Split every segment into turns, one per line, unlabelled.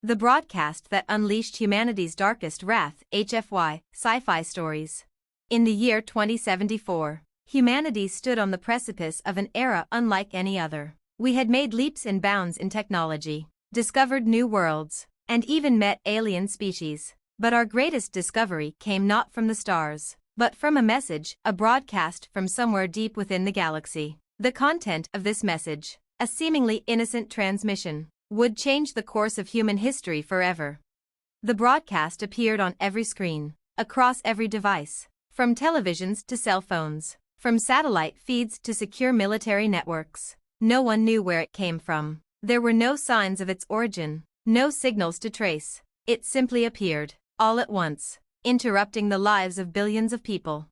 The broadcast that unleashed humanity's darkest wrath, HFY, Sci-Fi stories. In the year 2074, humanity stood on the precipice of an era unlike any other. We had made leaps and bounds in technology, discovered new worlds, and even met alien species. But our greatest discovery came not from the stars, but from a message, a broadcast from somewhere deep within the galaxy. The content of this message, a seemingly innocent transmission, would change the course of human history forever. The broadcast appeared on every screen, across every device, from televisions to cell phones, from satellite feeds to secure military networks. No one knew where it came from. There were no signs of its origin, no signals to trace. It simply appeared, all at once, interrupting the lives of billions of people.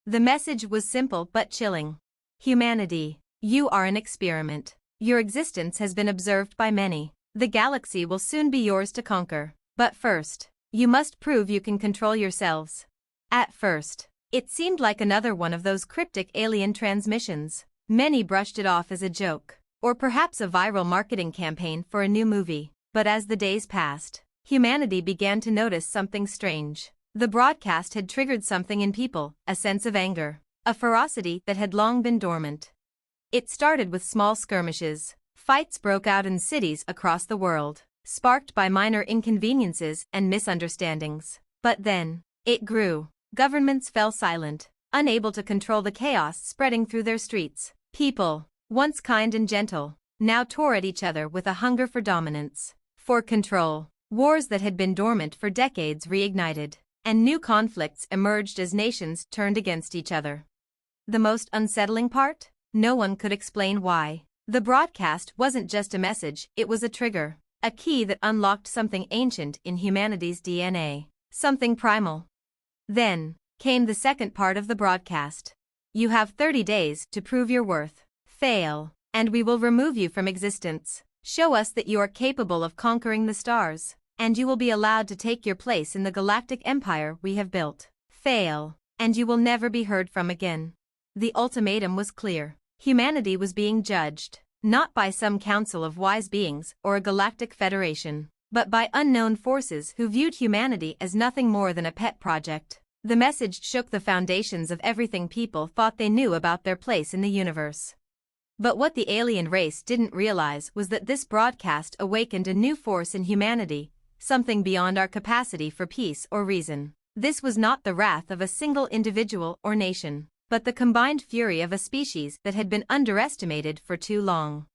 The message was simple but chilling. Humanity, you are an experiment. Your existence has been observed by many. The galaxy will soon be yours to conquer. But first, you must prove you can control yourselves. At first, it seemed like another one of those cryptic alien transmissions. Many brushed it off as a joke, or perhaps a viral marketing campaign for a new movie. But as the days passed, humanity began to notice something strange. The broadcast had triggered something in people, a sense of anger, a ferocity that had long been dormant. It started with small skirmishes. Fights broke out in cities across the world, sparked by minor inconveniences and misunderstandings. But then, it grew. Governments fell silent, unable to control the chaos spreading through their streets. People, once kind and gentle, now tore at each other with a hunger for dominance, for control. Wars that had been dormant for decades reignited, and new conflicts emerged as nations turned against each other. The most unsettling part? No one could explain why. The broadcast wasn't just a message, it was a trigger, a key that unlocked something ancient in humanity's DNA, something primal. Then came the second part of the broadcast. You have 30 days to prove your worth. Fail, and we will remove you from existence. Show us that you are capable of conquering the stars, and you will be allowed to take your place in the galactic empire we have built. Fail, and you will never be heard from again. The ultimatum was clear. Humanity was being judged, not by some council of wise beings or a galactic federation, but by unknown forces who viewed humanity as nothing more than a pet project. The message shook the foundations of everything people thought they knew about their place in the universe. But what the alien race didn't realize was that this broadcast awakened a new force in humanity, something beyond our capacity for peace or reason. This was not the wrath of a single individual or nation, but the combined fury of a species that had been underestimated for too long.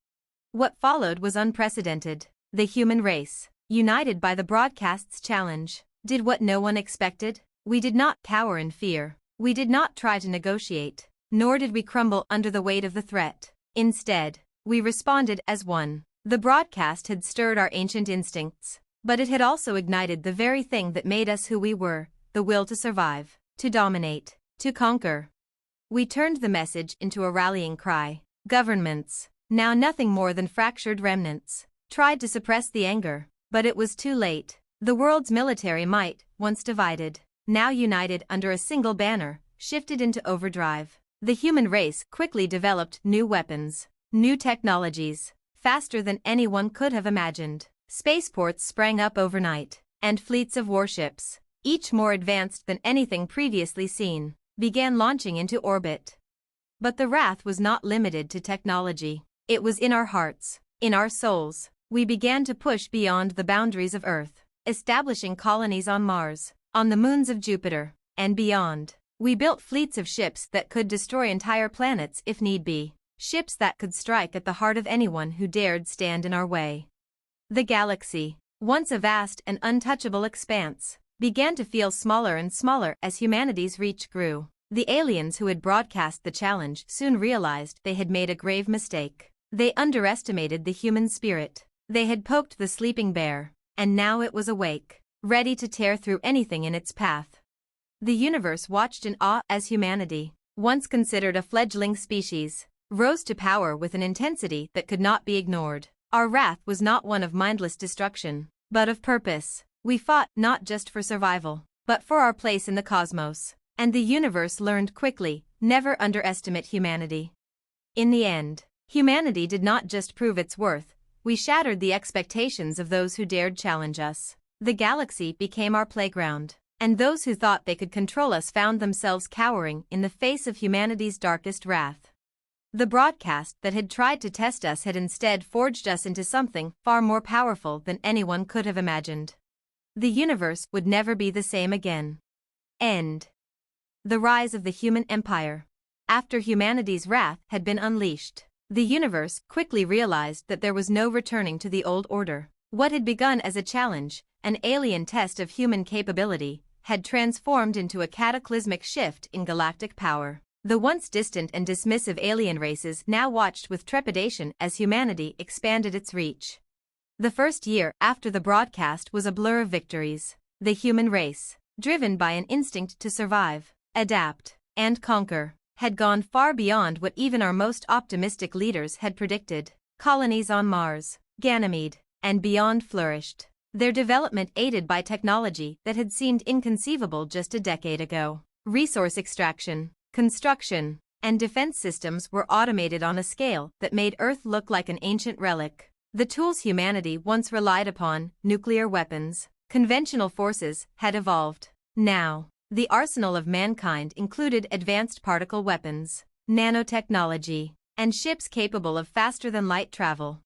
What followed was unprecedented. The human race, united by the broadcast's challenge, did what no one expected. We did not cower in fear. We did not try to negotiate, nor did we crumble under the weight of the threat. Instead, we responded as one. The broadcast had stirred our ancient instincts, but it had also ignited the very thing that made us who we were, the will to survive, to dominate, to conquer. We turned the message into a rallying cry. Governments, now nothing more than fractured remnants, tried to suppress the anger, but it was too late. The world's military might, once divided, now united under a single banner, shifted into overdrive. The human race quickly developed new weapons, new technologies, faster than anyone could have imagined. Spaceports sprang up overnight, and fleets of warships, each more advanced than anything previously seen, began launching into orbit. But the wrath was not limited to technology. It was in our hearts, in our souls. We began to push beyond the boundaries of Earth, establishing colonies on Mars, on the moons of Jupiter, and beyond. We built fleets of ships that could destroy entire planets if need be, ships that could strike at the heart of anyone who dared stand in our way. The galaxy, once a vast and untouchable expanse, began to feel smaller and smaller as humanity's reach grew. The aliens who had broadcast the challenge soon realized they had made a grave mistake. They underestimated the human spirit. They had poked the sleeping bear, and now it was awake, ready to tear through anything in its path. The universe watched in awe as humanity, once considered a fledgling species, rose to power with an intensity that could not be ignored. Our wrath was not one of mindless destruction, but of purpose. We fought not just for survival, but for our place in the cosmos, and the universe learned quickly, never underestimate humanity. In the end, humanity did not just prove its worth, we shattered the expectations of those who dared challenge us. The galaxy became our playground, and those who thought they could control us found themselves cowering in the face of humanity's darkest wrath. The broadcast that had tried to test us had instead forged us into something far more powerful than anyone could have imagined. The universe would never be the same again. End. The rise of the human empire. After humanity's wrath had been unleashed, the universe quickly realized that there was no returning to the old order. What had begun as a challenge, an alien test of human capability, had transformed into a cataclysmic shift in galactic power. The once distant and dismissive alien races now watched with trepidation as humanity expanded its reach. The first year after the broadcast was a blur of victories. The human race, driven by an instinct to survive, adapt, and conquer, had gone far beyond what even our most optimistic leaders had predicted. Colonies on Mars, Ganymede, and beyond flourished, their development aided by technology that had seemed inconceivable just a decade ago. Resource extraction, construction, and defense systems were automated on a scale that made Earth look like an ancient relic. The tools humanity once relied upon, nuclear weapons, conventional forces, had evolved. Now, the arsenal of mankind included advanced particle weapons, nanotechnology, and ships capable of faster-than-light travel.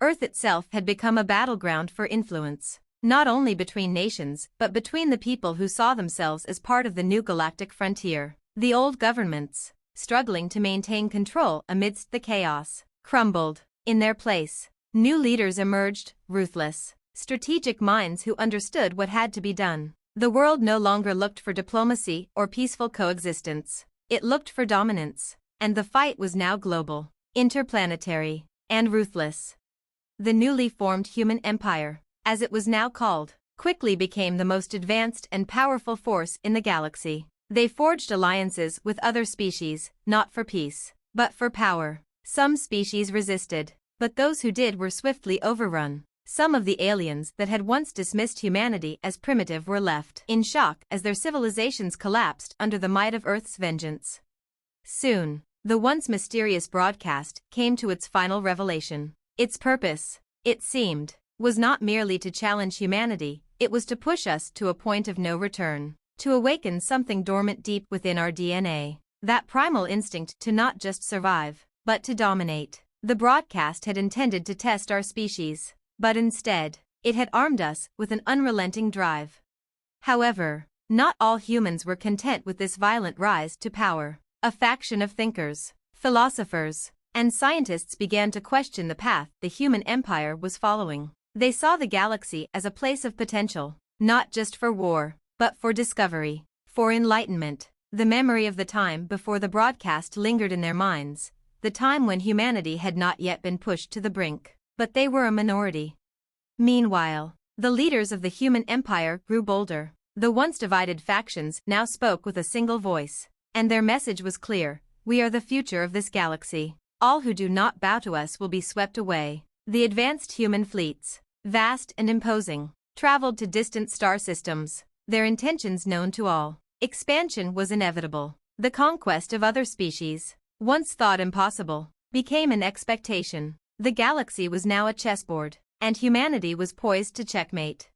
Earth itself had become a battleground for influence, not only between nations but between the people who saw themselves as part of the new galactic frontier. The old governments, struggling to maintain control amidst the chaos, crumbled. In their place, new leaders emerged, ruthless, strategic minds who understood what had to be done. The world no longer looked for diplomacy or peaceful coexistence. It looked for dominance, and the fight was now global, interplanetary, and ruthless. The newly formed human empire, as it was now called, quickly became the most advanced and powerful force in the galaxy. They forged alliances with other species, not for peace, but for power. Some species resisted, but those who did were swiftly overrun. Some of the aliens that had once dismissed humanity as primitive were left in shock as their civilizations collapsed under the might of Earth's vengeance. Soon, the once mysterious broadcast came to its final revelation. Its purpose, it seemed, was not merely to challenge humanity, it was to push us to a point of no return. To awaken something dormant deep within our DNA, that primal instinct to not just survive, but to dominate. The broadcast had intended to test our species, but instead, it had armed us with an unrelenting drive. However, not all humans were content with this violent rise to power. A faction of thinkers, philosophers, and scientists began to question the path the human empire was following. They saw the galaxy as a place of potential, not just for war, but for discovery, for enlightenment. The memory of the time before the broadcast lingered in their minds, the time when humanity had not yet been pushed to the brink, but they were a minority. Meanwhile, the leaders of the human empire grew bolder. The once divided factions now spoke with a single voice, and their message was clear: we are the future of this galaxy. All who do not bow to us will be swept away. The advanced human fleets, vast and imposing, traveled to distant star systems, their intentions known to all. Expansion was inevitable. The conquest of other species, once thought impossible, became an expectation. The galaxy was now a chessboard, and humanity was poised to checkmate.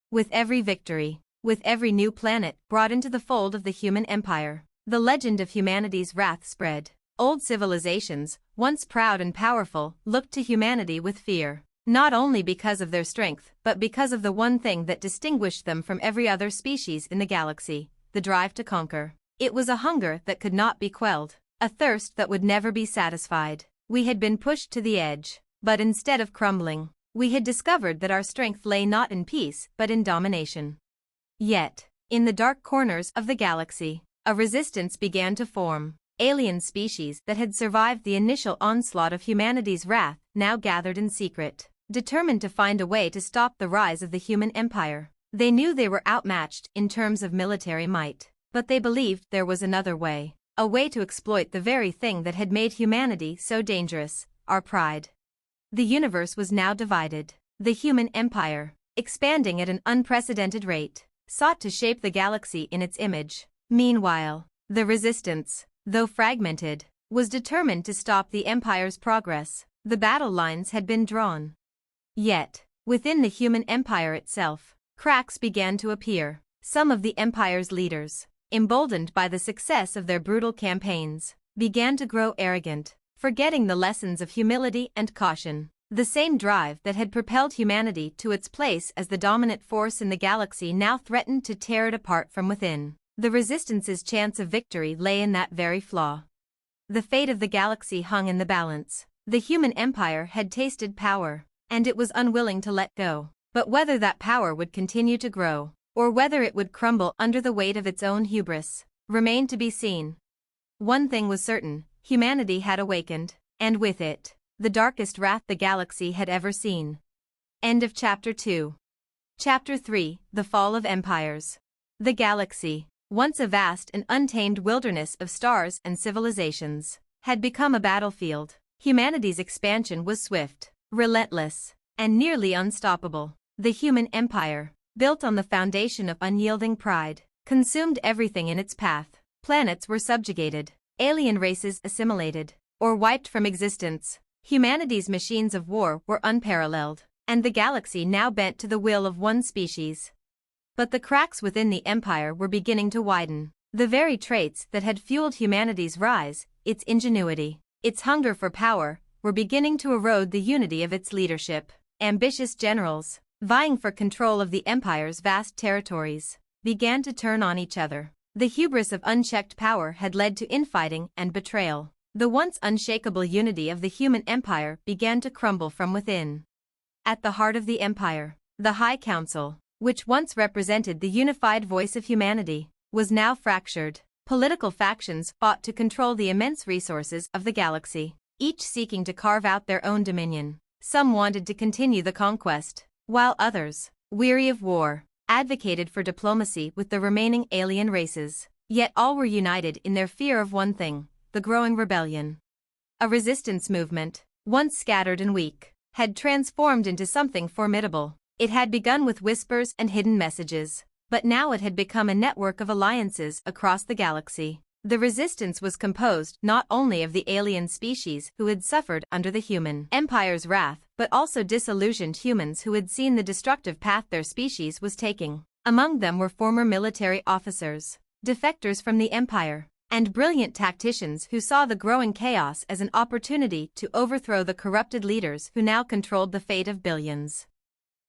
With every victory, with every new planet brought into the fold of the human empire, the legend of humanity's wrath spread. Old civilizations, once proud and powerful, looked to humanity with fear, not only because of their strength but because of the one thing that distinguished them from every other species in the galaxy: the drive to conquer. It was a hunger that could not be quelled, a thirst that would never be satisfied. We had been pushed to the edge, but instead of crumbling, we had discovered that our strength lay not in peace but in domination. Yet, in the dark corners of the galaxy, a resistance began to form. Alien species that had survived the initial onslaught of humanity's wrath now gathered in secret, determined to find a way to stop the rise of the human empire. They knew they were outmatched in terms of military might, but they believed there was another way, a way to exploit the very thing that had made humanity so dangerous: our pride. The universe was now divided. The human empire, expanding at an unprecedented rate, sought to shape the galaxy in its image. Meanwhile, the resistance, though fragmented, was determined to stop the empire's progress. The battle lines had been drawn. Yet, within the human empire itself, cracks began to appear. Some of the empire's leaders, emboldened by the success of their brutal campaigns, began to grow arrogant, forgetting the lessons of humility and caution. The same drive that had propelled humanity to its place as the dominant force in the galaxy now threatened to tear it apart from within. The Resistance's chance of victory lay in that very flaw. The fate of the galaxy hung in the balance. The human empire had tasted power, and it was unwilling to let go. But whether that power would continue to grow, or whether it would crumble under the weight of its own hubris, remained to be seen. One thing was certain: humanity had awakened, and with it, the darkest wrath the galaxy had ever seen. End of Chapter 2. Chapter 3: The Fall of Empires. The galaxy, once a vast and untamed wilderness of stars and civilizations, had become a battlefield. Humanity's expansion was swift, relentless, and nearly unstoppable. The human empire, built on the foundation of unyielding pride, consumed everything in its path. Planets were subjugated, alien races assimilated, or wiped from existence. Humanity's machines of war were unparalleled, and the galaxy now bent to the will of one species. But the cracks within the empire were beginning to widen. The very traits that had fueled humanity's rise, its ingenuity, its hunger for power, were beginning to erode the unity of its leadership. Ambitious generals, vying for control of the empire's vast territories, began to turn on each other. The hubris of unchecked power had led to infighting and betrayal. The once unshakable unity of the human empire began to crumble from within. At the heart of the empire, the High Council, which once represented the unified voice of humanity, was now fractured. Political factions fought to control the immense resources of the galaxy, each seeking to carve out their own dominion. Some wanted to continue the conquest, while others, weary of war, advocated for diplomacy with the remaining alien races. Yet all were united in their fear of one thing: the growing rebellion. A resistance movement, once scattered and weak, had transformed into something formidable. It had begun with whispers and hidden messages, but now it had become a network of alliances across the galaxy. The resistance was composed not only of the alien species who had suffered under the human empire's wrath, but also disillusioned humans who had seen the destructive path their species was taking. Among them were former military officers, defectors from the empire, and brilliant tacticians who saw the growing chaos as an opportunity to overthrow the corrupted leaders who now controlled the fate of billions.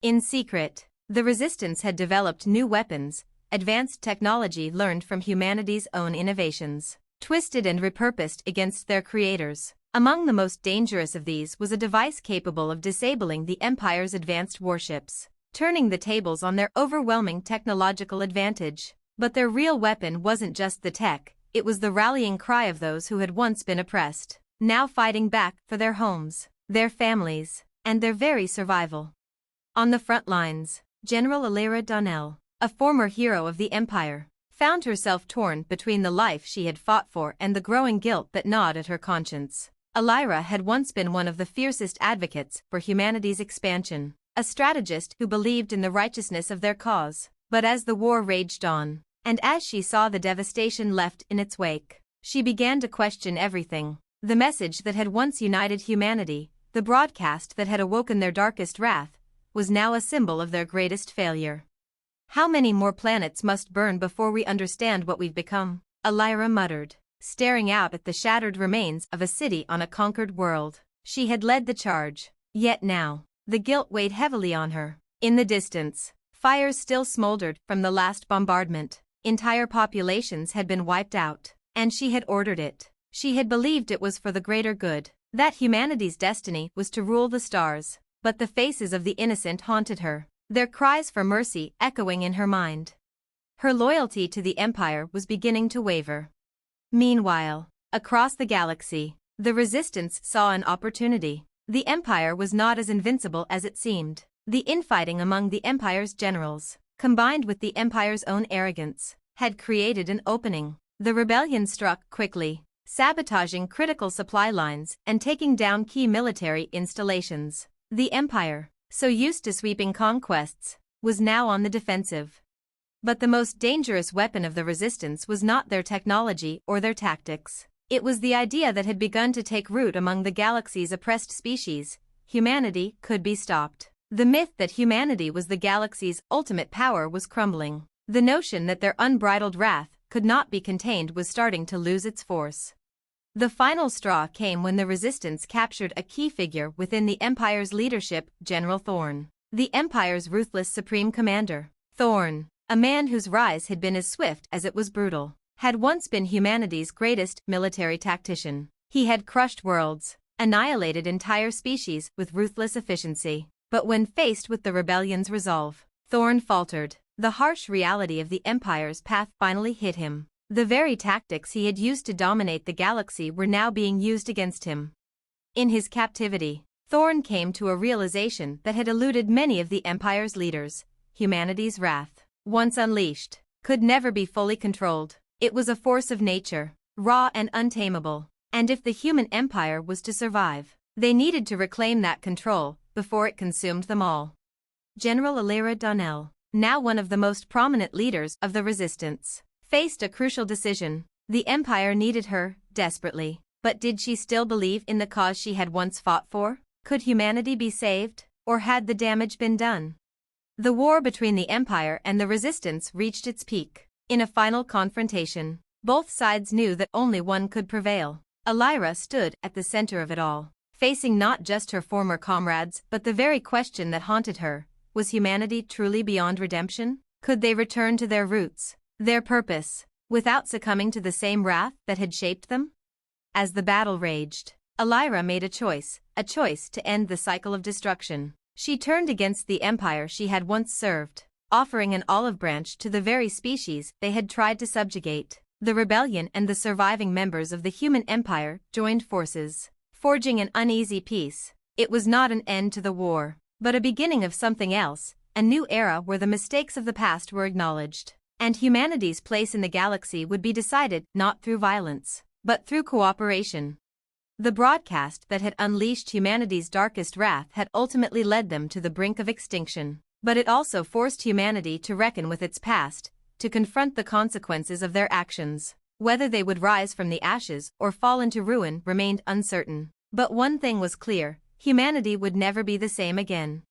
In secret, the resistance had developed new weapons, advanced technology learned from humanity's own innovations, twisted and repurposed against their creators. Among the most dangerous of these was a device capable of disabling the Empire's advanced warships, turning the tables on their overwhelming technological advantage. But their real weapon wasn't just the tech, it was the rallying cry of those who had once been oppressed, now fighting back for their homes, their families, and their very survival. On the front lines, General Alira Donnell, a former hero of the Empire, found herself torn between the life she had fought for and the growing guilt that gnawed at her conscience. Alira had once been one of the fiercest advocates for humanity's expansion, a strategist who believed in the righteousness of their cause. But as the war raged on, and as she saw the devastation left in its wake, she began to question everything. The message that had once united humanity, the broadcast that had awoken their darkest wrath, was now a symbol of their greatest failure. "How many more planets must burn before we understand what we've become?" Alira muttered, staring out at the shattered remains of a city on a conquered world. She had led the charge, yet now, the guilt weighed heavily on her. In the distance, fires still smoldered from the last bombardment. Entire populations had been wiped out, and she had ordered it. She had believed it was for the greater good, that humanity's destiny was to rule the stars. But the faces of the innocent haunted her, their cries for mercy echoing in her mind. Her loyalty to the Empire was beginning to waver. Meanwhile, across the galaxy, the Resistance saw an opportunity. The Empire was not as invincible as it seemed. The infighting among the Empire's generals, combined with the Empire's own arrogance, had created an opening. The rebellion struck quickly, sabotaging critical supply lines and taking down key military installations. The Empire, so used to sweeping conquests, was now on the defensive. But the most dangerous weapon of the Resistance was not their technology or their tactics. It was the idea that had begun to take root among the galaxy's oppressed species: humanity could be stopped. The myth that humanity was the galaxy's ultimate power was crumbling. The notion that their unbridled wrath could not be contained was starting to lose its force. The final straw came when the Resistance captured a key figure within the Empire's leadership, General Thorn. The Empire's ruthless supreme commander. Thorn, a man whose rise had been as swift as it was brutal, had once been humanity's greatest military tactician. He had crushed worlds, annihilated entire species with ruthless efficiency. But when faced with the rebellion's resolve, Thorn faltered. The harsh reality of the Empire's path finally hit him. The very tactics he had used to dominate the galaxy were now being used against him. In his captivity, Thorn came to a realization that had eluded many of the Empire's leaders. Humanity's wrath, once unleashed, could never be fully controlled. It was a force of nature, raw and untamable, and if the human empire was to survive, they needed to reclaim that control before it consumed them all. General Alira Donnell, now one of the most prominent leaders of the Resistance, faced a crucial decision. The Empire needed her, desperately. But did she still believe in the cause she had once fought for? Could humanity be saved, or had the damage been done? The war between the Empire and the Resistance reached its peak. In a final confrontation, both sides knew that only one could prevail. Alira stood at the center of it all, facing not just her former comrades but the very question that haunted her. Was humanity truly beyond redemption? Could they return to their roots, their purpose, without succumbing to the same wrath that had shaped them? As the battle raged, Alira made a choice to end the cycle of destruction. She turned against the empire she had once served, offering an olive branch to the very species they had tried to subjugate. The rebellion and the surviving members of the human empire joined forces, forging an uneasy peace. It was not an end to the war, but a beginning of something else, a new era where the mistakes of the past were acknowledged, and humanity's place in the galaxy would be decided not through violence, but through cooperation. The broadcast that had unleashed humanity's darkest wrath had ultimately led them to the brink of extinction, but it also forced humanity to reckon with its past, to confront the consequences of their actions. Whether they would rise from the ashes or fall into ruin remained uncertain. But one thing was clear: humanity would never be the same again.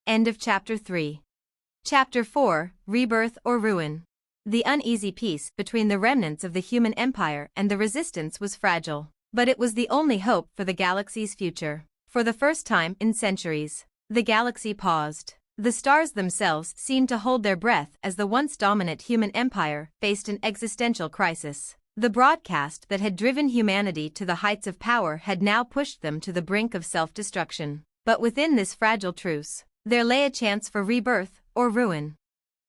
End of Chapter 3. Chapter 4, Rebirth or Ruin. The uneasy peace between the remnants of the human empire and the Resistance was fragile, but it was the only hope for the galaxy's future. For the first time in centuries, the galaxy paused. The stars themselves seemed to hold their breath as the once dominant human empire faced an existential crisis. The broadcast that had driven humanity to the heights of power had now pushed them to the brink of self-destruction. But within this fragile truce, there lay a chance for rebirth or ruin.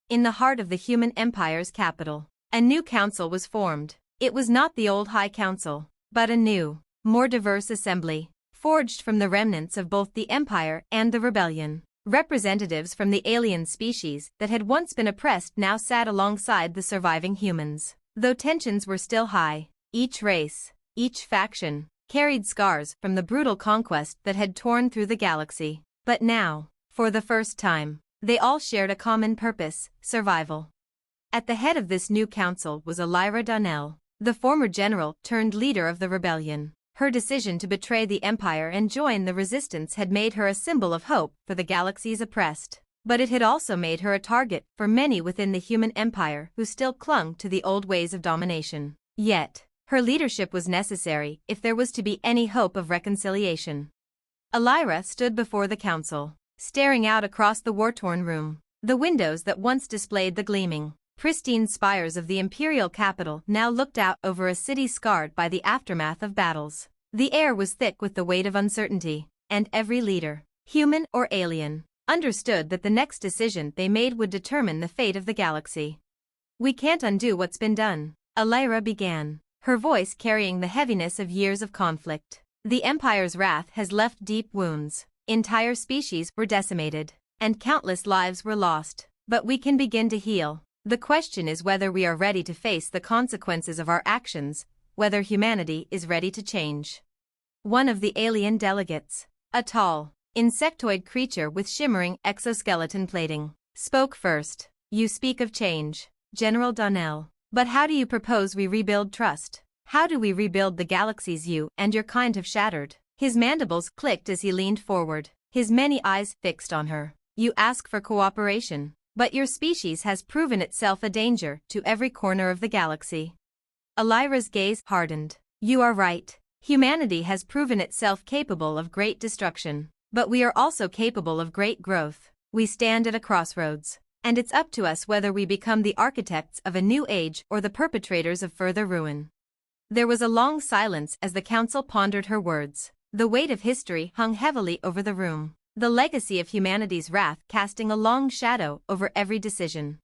In the heart of the human empire's capital, a new council was formed. It was not the old High Council, but a new, more diverse assembly, forged from the remnants of both the Empire and the Rebellion. Representatives from the alien species that had once been oppressed now sat alongside the surviving humans. Though tensions were still high, each race, each faction, carried scars from the brutal conquest that had torn through the galaxy. But now, for the first time, they all shared a common purpose: survival. At the head of this new council was Alira Donnell, the former general turned leader of the rebellion. Her decision to betray the Empire and join the Resistance had made her a symbol of hope for the galaxy's oppressed. But it had also made her a target for many within the human empire who still clung to the old ways of domination. Yet, her leadership was necessary if there was to be any hope of reconciliation. Alira stood before the council, staring out across the war-torn room. The windows that once displayed the gleaming, pristine spires of the imperial capital now looked out over a city scarred by the aftermath of battles. The air was thick with the weight of uncertainty, and every leader, human or alien, understood that the next decision they made would determine the fate of the galaxy. "We can't undo what's been done," Alira began, her voice carrying the heaviness of years of conflict. "The Empire's wrath has left deep wounds, entire species were decimated, and countless lives were lost. But we can begin to heal. The question is whether we are ready to face the consequences of our actions, whether humanity is ready to change." One of the alien delegates, a tall, insectoid creature with shimmering exoskeleton plating, spoke first. "You speak of change, General Donnell, but how do you propose we rebuild trust? How do we rebuild the galaxies you and your kind have shattered?" His mandibles clicked as he leaned forward, his many eyes fixed on her. You ask for cooperation, but your species has proven itself a danger to every corner of the galaxy. Elira's gaze hardened. You are right. Humanity has proven itself capable of great destruction, but we are also capable of great growth. We stand at a crossroads, and it's up to us whether we become the architects of a new age or the perpetrators of further ruin. There was a long silence as the council pondered her words. The weight of history hung heavily over the room, the legacy of humanity's wrath casting a long shadow over every decision.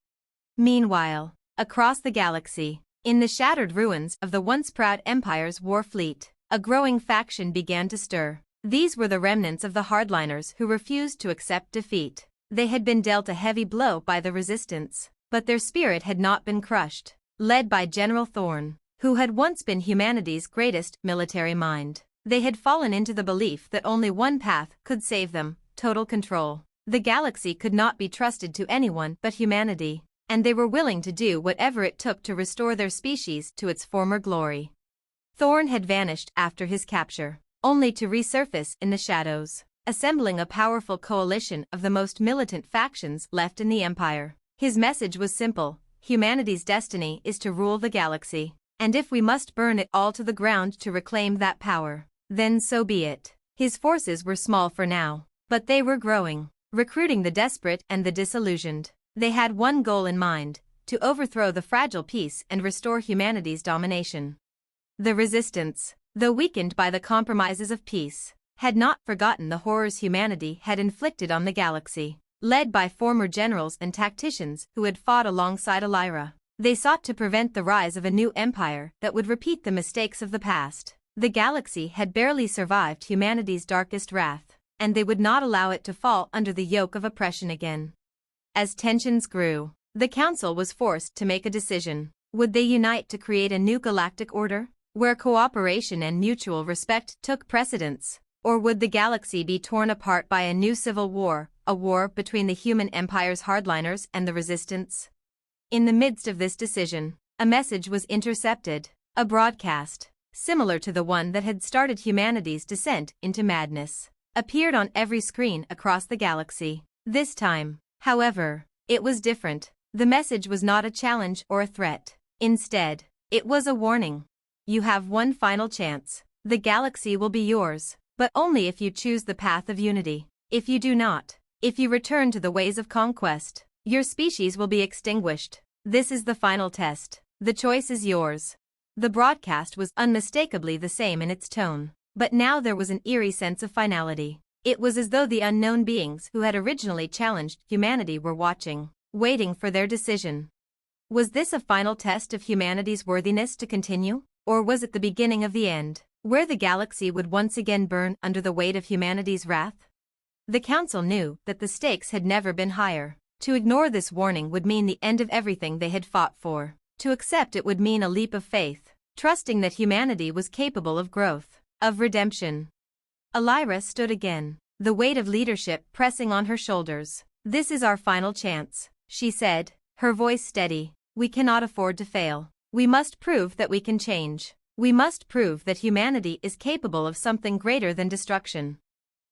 Meanwhile, across the galaxy, in the shattered ruins of the once proud Empire's war fleet, a growing faction began to stir. These were the remnants of the hardliners who refused to accept defeat. They had been dealt a heavy blow by the resistance, but their spirit had not been crushed. Led by General Thorne, who had once been humanity's greatest military mind, they had fallen into the belief that only one path could save them: total control. The galaxy could not be trusted to anyone but humanity, and they were willing to do whatever it took to restore their species to its former glory. Thorne had vanished after his capture, only to resurface in the shadows, assembling a powerful coalition of the most militant factions left in the Empire. His message was simple: humanity's destiny is to rule the galaxy, and if we must burn it all to the ground to reclaim that power, then so be it. His forces were small for now, but they were growing, recruiting the desperate and the disillusioned. They had one goal in mind: to overthrow the fragile peace and restore humanity's domination. The resistance, though weakened by the compromises of peace, had not forgotten the horrors humanity had inflicted on the galaxy. Led by former generals and tacticians who had fought alongside Elira, they sought to prevent the rise of a new empire that would repeat the mistakes of the past. The galaxy had barely survived humanity's darkest wrath, and they would not allow it to fall under the yoke of oppression again. As tensions grew, the Council was forced to make a decision. Would they unite to create a new galactic order, where cooperation and mutual respect took precedence? Or would the galaxy be torn apart by a new civil war, a war between the human empire's hardliners and the resistance? In the midst of this decision, a message was intercepted. A broadcast, similar to the one that had started humanity's descent into madness, appeared on every screen across the galaxy. This time, however, it was different. The message was not a challenge or a threat. Instead, it was a warning. You have one final chance. The galaxy will be yours, but only if you choose the path of unity. If you do not, if you return to the ways of conquest, your species will be extinguished. This is the final test. The choice is yours. The broadcast was unmistakably the same in its tone, but now there was an eerie sense of finality. It was as though the unknown beings who had originally challenged humanity were watching, waiting for their decision. Was this a final test of humanity's worthiness to continue, or was it the beginning of the end, where the galaxy would once again burn under the weight of humanity's wrath? The Council knew that the stakes had never been higher. To ignore this warning would mean the end of everything they had fought for. To accept it would mean a leap of faith, trusting that humanity was capable of growth, of redemption. Elira stood again, the weight of leadership pressing on her shoulders. This is our final chance, she said, her voice steady. We cannot afford to fail. We must prove that we can change. We must prove that humanity is capable of something greater than destruction.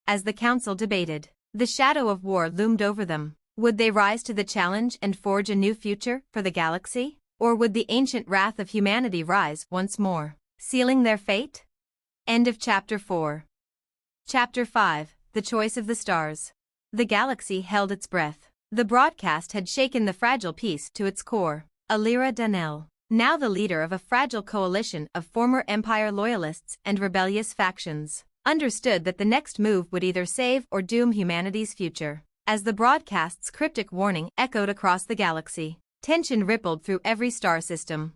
As the Council debated, the shadow of war loomed over them. Would they rise to the challenge and forge a new future for the galaxy? Or would the ancient wrath of humanity rise once more, sealing their fate? End of Chapter 4. Chapter 5, The Choice of the Stars. The galaxy held its breath. The broadcast had shaken the fragile peace to its core. Elira Danell, now the leader of a fragile coalition of former Empire loyalists and rebellious factions, understood that the next move would either save or doom humanity's future. As the broadcast's cryptic warning echoed across the galaxy, tension rippled through every star system.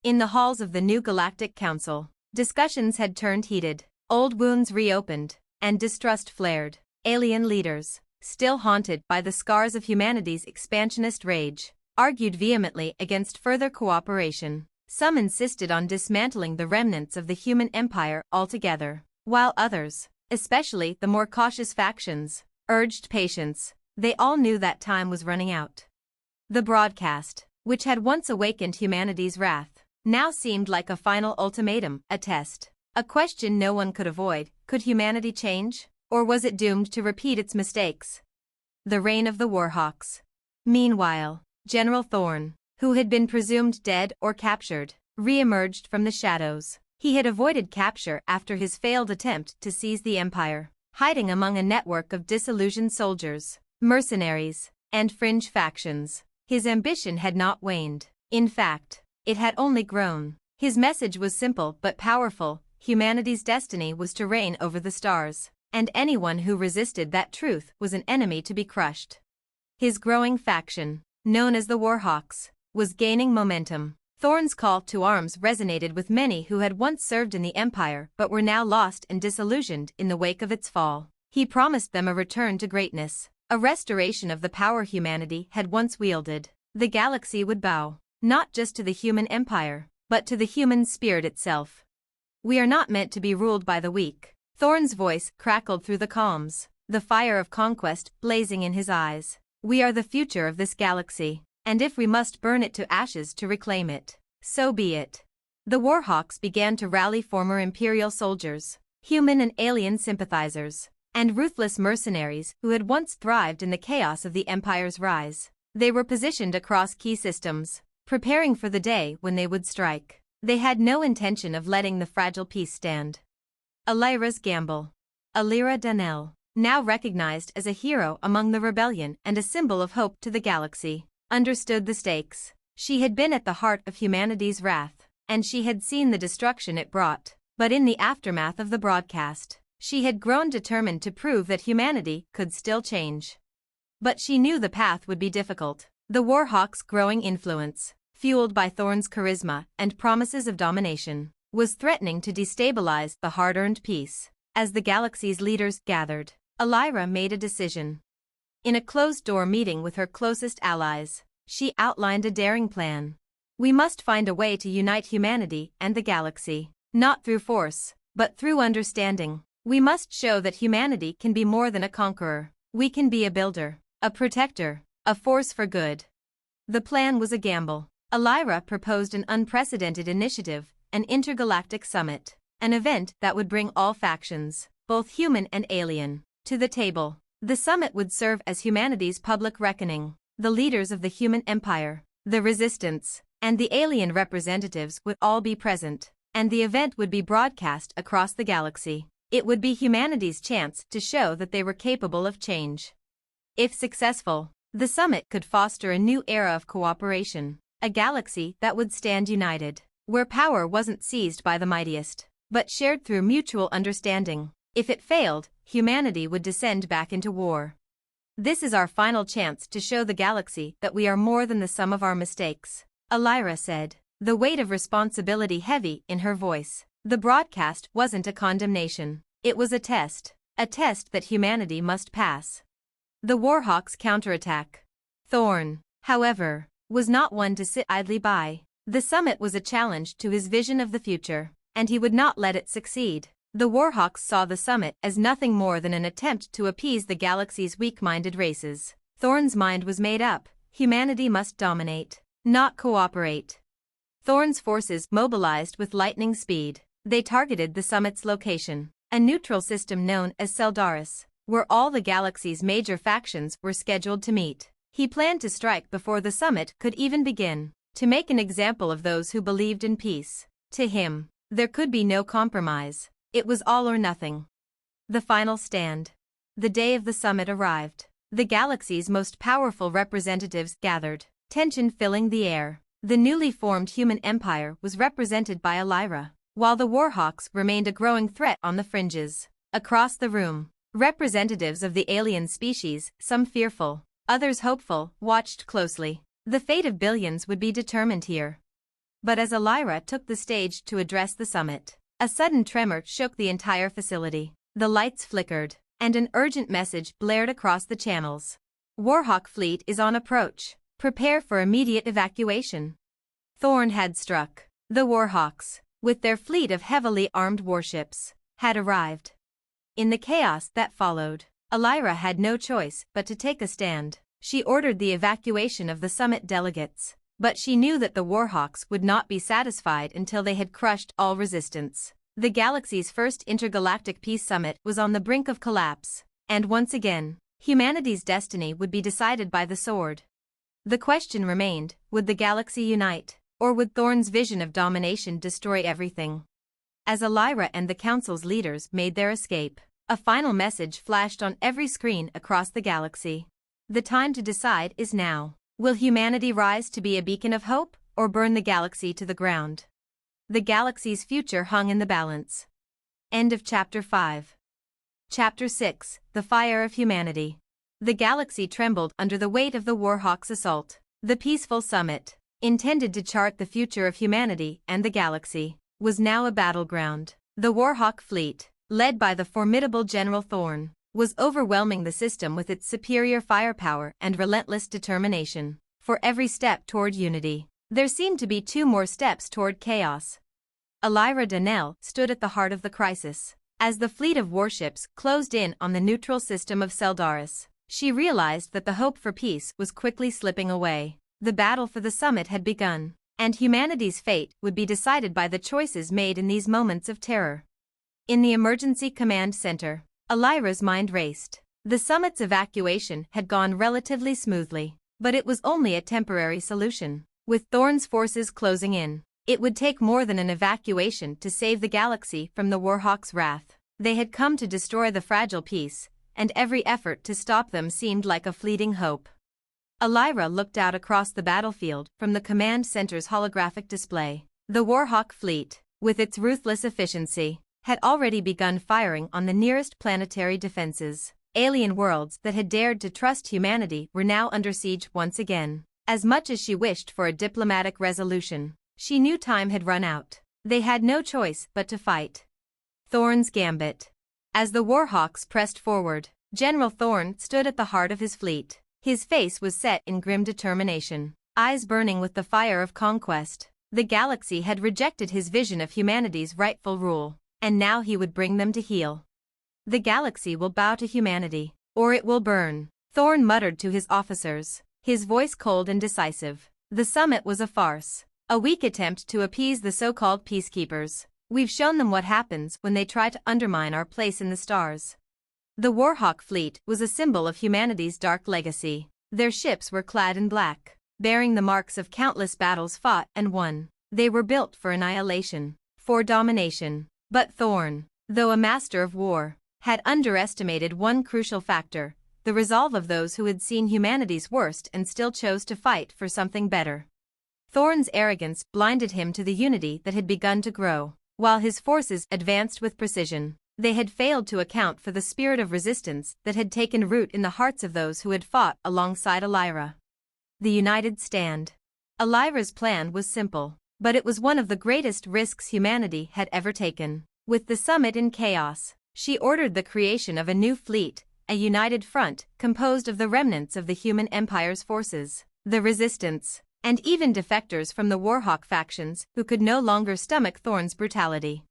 In the halls of the new Galactic Council, discussions had turned heated, old wounds reopened, and distrust flared. Alien leaders, still haunted by the scars of humanity's expansionist rage, argued vehemently against further cooperation. Some insisted on dismantling the remnants of the human empire altogether, while others, especially the more cautious factions, urged patience. They all knew that time was running out. The broadcast, which had once awakened humanity's wrath, now seemed like a final ultimatum, a test, a question no one could avoid. Could humanity change, or was it doomed to repeat its mistakes? The Reign of the Warhawks. Meanwhile, General Thorne, who had been presumed dead or captured, re-emerged from the shadows. He had avoided capture after his failed attempt to seize the Empire, hiding among a network of disillusioned soldiers, mercenaries, and fringe factions. His ambition had not waned. In fact, it had only grown. His message was simple but powerful: humanity's destiny was to reign over the stars, and anyone who resisted that truth was an enemy to be crushed. His growing faction, known as the Warhawks, was gaining momentum. Thorne's call to arms resonated with many who had once served in the Empire but were now lost and disillusioned in the wake of its fall. He promised them a return to greatness, a restoration of the power humanity had once wielded. The galaxy would bow, not just to the human empire, but to the human spirit itself. "We are not meant to be ruled by the weak." Thorne's voice crackled through the calms, the fire of conquest blazing in his eyes. "We are the future of this galaxy, and if we must burn it to ashes to reclaim it, so be it." The Warhawks began to rally former Imperial soldiers, human and alien sympathizers, and ruthless mercenaries who had once thrived in the chaos of the Empire's rise. They were positioned across key systems, preparing for the day when they would strike. They had no intention of letting the fragile peace stand. Alira's gamble. Alira Danell, now recognized as a hero among the rebellion and a symbol of hope to the galaxy, understood the stakes. She had been at the heart of humanity's wrath, and she had seen the destruction it brought. But in the aftermath of the broadcast, she had grown determined to prove that humanity could still change. But she knew the path would be difficult. The Warhawks' growing influence, fueled by Thorne's charisma and promises of domination, was threatening to destabilize the hard-earned peace. As the galaxy's leaders gathered, Alira made a decision. In a closed-door meeting with her closest allies, she outlined a daring plan. "We must find a way to unite humanity and the galaxy, not through force, but through understanding. We must show that humanity can be more than a conqueror. We can be a builder, a protector, a force for good." The plan was a gamble. Alira proposed an unprecedented initiative, an intergalactic summit, an event that would bring all factions, both human and alien, to the table. The summit would serve as humanity's public reckoning. The leaders of the human empire, the resistance, and the alien representatives would all be present, and the event would be broadcast across the galaxy. It would be humanity's chance to show that they were capable of change. If successful, the summit could foster a new era of cooperation, a galaxy that would stand united, where power wasn't seized by the mightiest, but shared through mutual understanding. If it failed, humanity would descend back into war. "This is our final chance to show the galaxy that we are more than the sum of our mistakes," Alira said, the weight of responsibility heavy in her voice. The broadcast wasn't a condemnation. It was a test that humanity must pass. The Warhawks' counterattack. Thorne, however, was not one to sit idly by. The summit was a challenge to his vision of the future, and he would not let it succeed. The Warhawks saw the summit as nothing more than an attempt to appease the galaxy's weak-minded races. Thorne's mind was made up: humanity must dominate, not cooperate. Thorne's forces mobilized with lightning speed. They targeted the summit's location, a neutral system known as Seldaris, where all the galaxy's major factions were scheduled to meet. He planned to strike before the summit could even begin, to make an example of those who believed in peace. To him, there could be no compromise. It was all or nothing. The final stand. The day of the summit arrived. The galaxy's most powerful representatives gathered, tension filling the air. The newly formed human empire was represented by Alira, while the Warhawks remained a growing threat on the fringes. Across the room, representatives of the alien species, some fearful, others hopeful, watched closely. The fate of billions would be determined here. But as Alira took the stage to address the summit, a sudden tremor shook the entire facility. The lights flickered, and an urgent message blared across the channels. "Warhawk fleet is on approach. Prepare for immediate evacuation." Thorne had struck. The Warhawks, with their fleet of heavily armed warships, had arrived. In the chaos that followed, Alira had no choice but to take a stand. She ordered the evacuation of the summit delegates, but she knew that the Warhawks would not be satisfied until they had crushed all resistance. The galaxy's first intergalactic peace summit was on the brink of collapse, and once again, Humanity's destiny would be decided by the sword. The question remained, would the galaxy unite, or would Thorn's vision of domination destroy everything? As Elira and the Council's leaders made their escape, a final message flashed on every screen across the galaxy. The time to decide is now. Will humanity rise to be a beacon of hope, or burn the galaxy to the ground? The galaxy's future hung in the balance. End of Chapter 5. Chapter 6, The Fire of Humanity. The galaxy trembled under the weight of the Warhawk's assault. The peaceful summit, intended to chart the future of humanity and the galaxy, was now a battleground. The Warhawk fleet, led by the formidable General Thorn, was overwhelming the system with its superior firepower and relentless determination. For every step toward unity, there seemed to be two more steps toward chaos. Elira Donnell stood at the heart of the crisis. As the fleet of warships closed in on the neutral system of Seldaris, she realized that the hope for peace was quickly slipping away. The battle for the summit had begun, and humanity's fate would be decided by the choices made in these moments of terror. In the emergency command center, Elira's mind raced. The summit's evacuation had gone relatively smoothly, but it was only a temporary solution. With Thorn's forces closing in, it would take more than an evacuation to save the galaxy from the Warhawk's wrath. They had come to destroy the fragile peace, and every effort to stop them seemed like a fleeting hope. Elira looked out across the battlefield from the command center's holographic display. The Warhawk fleet, with its ruthless efficiency, had already begun firing on the nearest planetary defenses. Alien worlds that had dared to trust humanity were now under siege once again. As much as she wished for a diplomatic resolution, she knew time had run out. They had no choice but to fight. Thorn's Gambit. As the Warhawks pressed forward, General Thorn stood at the heart of his fleet. His face was set in grim determination, eyes burning with the fire of conquest. The galaxy had rejected his vision of humanity's rightful rule, and now he would bring them to heel. The galaxy will bow to humanity, or it will burn, Thorn muttered to his officers, his voice cold and decisive. The summit was a farce, a weak attempt to appease the so-called peacekeepers. We've shown them what happens when they try to undermine our place in the stars. The Warhawk fleet was a symbol of humanity's dark legacy. Their ships were clad in black, bearing the marks of countless battles fought and won. They were built for annihilation, for domination. But Thorn, though a master of war, had underestimated one crucial factor: the resolve of those who had seen humanity's worst and still chose to fight for something better. Thorn's arrogance blinded him to the unity that had begun to grow. While his forces advanced with precision, they had failed to account for the spirit of resistance that had taken root in the hearts of those who had fought alongside Elira. The United Stand. Elira's plan was simple, but it was one of the greatest risks humanity had ever taken. With the summit in chaos, she ordered the creation of a new fleet, a united front composed of the remnants of the human empire's forces, the resistance, and even defectors from the Warhawk factions who could no longer stomach Thorn's brutality.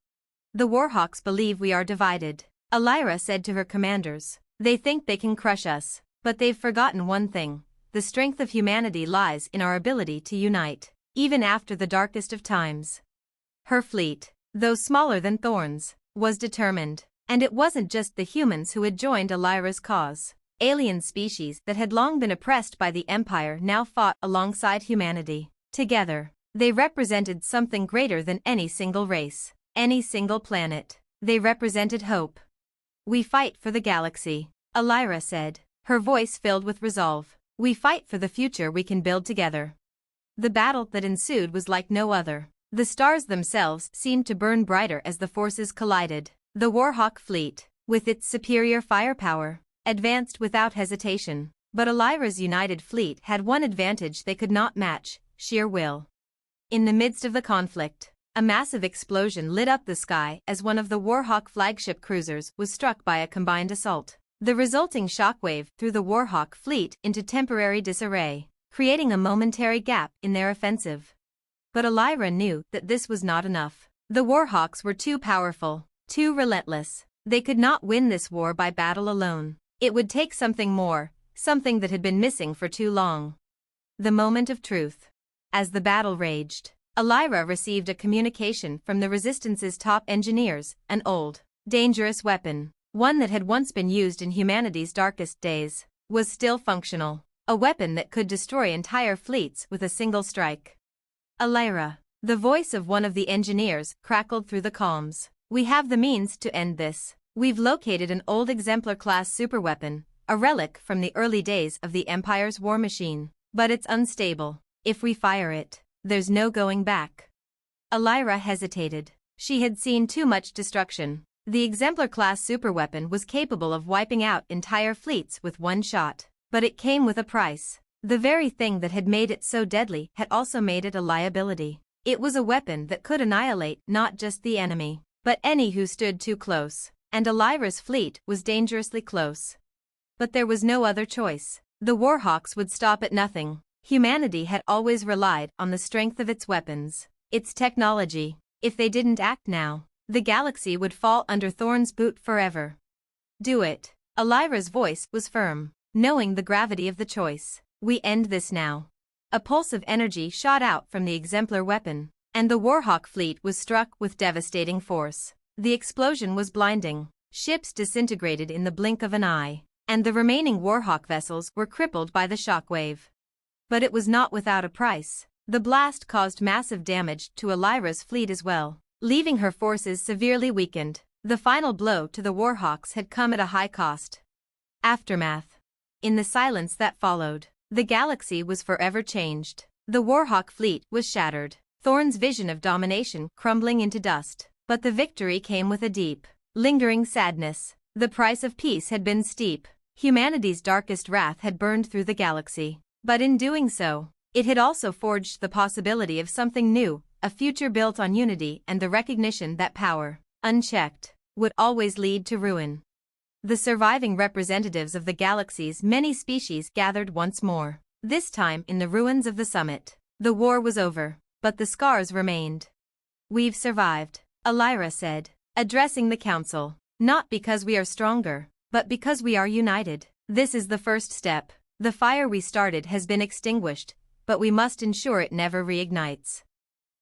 The Warhawks believe we are divided, Elira said to her commanders. They think they can crush us, but they've forgotten one thing: the strength of humanity lies in our ability to unite, even after the darkest of times. Her fleet, though smaller than Thorn's, was determined, and it wasn't just the humans who had joined Elira's cause. Alien species that had long been oppressed by the Empire now fought alongside humanity. Together, they represented something greater than any single race, any single planet. They represented hope. We fight for the galaxy, Elira said, her voice filled with resolve. We fight for the future we can build together. The battle that ensued was like no other. The stars themselves seemed to burn brighter as the forces collided. The Warhawk fleet, with its superior firepower, advanced without hesitation. But Elira's united fleet had one advantage they could not match: sheer will. In the midst of the conflict, a massive explosion lit up the sky as one of the Warhawk flagship cruisers was struck by a combined assault. The resulting shockwave threw the Warhawk fleet into temporary disarray, creating a momentary gap in their offensive. But Elira knew that this was not enough. The Warhawks were too powerful, too relentless. They could not win this war by battle alone. It would take something more, something that had been missing for too long. The moment of truth. As the battle raged, Elira received a communication from the Resistance's top engineers: an old, dangerous weapon, one that had once been used in humanity's darkest days, was still functional. A weapon that could destroy entire fleets with a single strike. A Lyra. The voice of one of the engineers crackled through the calms. We have the means to end this. We've located an old exemplar-class superweapon, a relic from the early days of the Empire's war machine. But it's unstable. If we fire it, there's no going back. A Lyra hesitated. She had seen too much destruction. The exemplar-class superweapon was capable of wiping out entire fleets with one shot. But it came with a price. The very thing that had made it so deadly had also made it a liability. It was a weapon that could annihilate not just the enemy, but any who stood too close. And a Lyra's fleet was dangerously close. But there was no other choice. The Warhawks would stop at nothing. Humanity had always relied on the strength of its weapons, its technology. If they didn't act now, the galaxy would fall under Thorn's boot forever. Do it. A Lyra's voice was firm. Knowing the gravity of the choice, we end this now. A pulse of energy shot out from the exemplar weapon, and the Warhawk fleet was struck with devastating force. The explosion was blinding. Ships disintegrated in the blink of an eye, and the remaining Warhawk vessels were crippled by the shockwave. But it was not without a price. The blast caused massive damage to a Lyra's fleet as well, leaving her forces severely weakened. The final blow to the Warhawks had come at a high cost. Aftermath. In the silence that followed, the galaxy was forever changed. The Warhawk fleet was shattered, Thorn's vision of domination crumbling into dust. But the victory came with a deep, lingering sadness. The price of peace had been steep. Humanity's darkest wrath had burned through the galaxy. But in doing so, it had also forged the possibility of something new, a future built on unity and the recognition that power, unchecked, would always lead to ruin. The surviving representatives of the galaxy's many species gathered once more, this time in the ruins of the summit. The war was over, but the scars remained. We've survived, a Lyra said, addressing the council. Not because we are stronger, but because we are united. This is the first step. The fire we started has been extinguished, but we must ensure it never reignites.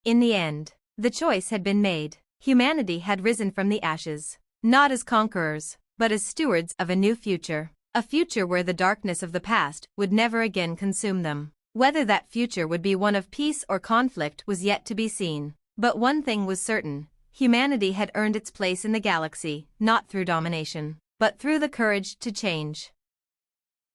In the end, the choice had been made. Humanity had risen from the ashes, not as conquerors, but as stewards of a new future. A future where the darkness of the past would never again consume them. Whether that future would be one of peace or conflict was yet to be seen. But one thing was certain. Humanity had earned its place in the galaxy, not through domination, but through the courage to change.